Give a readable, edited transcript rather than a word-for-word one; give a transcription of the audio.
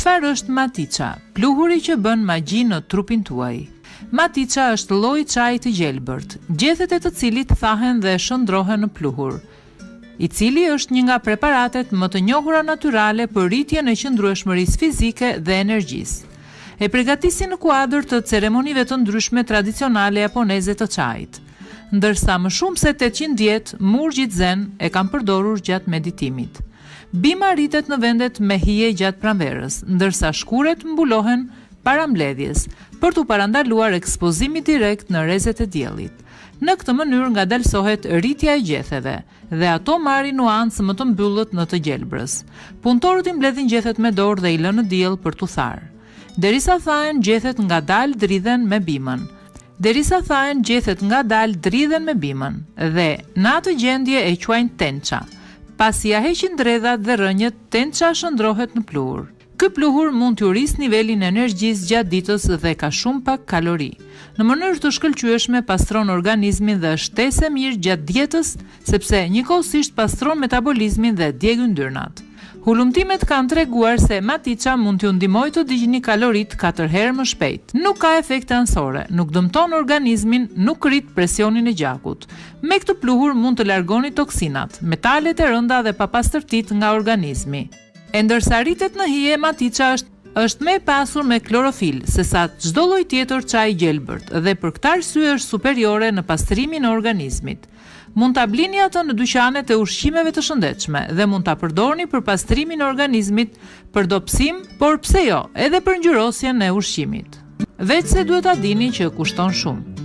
Çfarë është matica? Pluhuri që bën magji në trupin tuaj. Matica është lloj çaji të gjelbërt, gjethet e të cilit thahen dhe shndrohen në pluhur, i cili është një nga preparatet më të njohura natyrale për rritjen e qëndrueshmërisë fizike dhe energjisë. E përgatisin në kuadër të ceremonive të ndryshme tradicionale japoneze të çajit, ndërsa më shumë se 800 vjet murgjit zen e kanë përdorur gjatë meditimit. Bima rritet në vendet me hije gjatë pranverës, ndërsa shkuret mbulohen para mbledhjes, për t'u parandaluar ekspozimit direkt në rrezet e diellit. Në këtë mënyrë ngadalsohet rritja e gjetheve dhe ato marrin nuancë më të mbyllët në të gjelbrës. Punëtorët i mbledhin gjethet me dorë dhe i lënë në diell për t'u tharë. Derisa thahen, gjethet ngadalë dridhen me bimën. Dhe në atë gjendje e quajnë tença. Pasi ja heqin dredhat dhe rënjët, tença shndrohet në pluhur. Ky pluhur mund t'ju rrisë nivelin e energjisë gjatë ditës dhe ka shumë pak kalori. Në mënyrë të shkëlqyeshme pastron organizmin dhe është shtesë e mirë gjatë dietës, sepse njëkohësisht pastron metabolizmin dhe djeg yndyrnat. Hulumtimet kanë treguar se matica mund t'ju ndihmojë të digjni kaloritë 4 herë më shpejt. Nuk ka efekte anësore, nuk dëmton organizmin, nuk rrit presionin e gjakut. Me këtë pluhur mund të largoni toksinat, metalet e rënda dhe papastërtitë nga organizmi. E ndërsa rritet në hije, matica është më e pasur me klorofil sesa çdo lloj tjetër çaji gjelbërt dhe për këtë arsye është superiore në pastrimin e organizmit. Mund ta blini atë në dyqanet e ushqimeve të shëndetshme dhe mund ta përdorni për pastrimin e organizmit, për dobësim, por pse jo, edhe për ngjyrosjen e ushqimit. Veç se duhet ta dini që kushton shumë.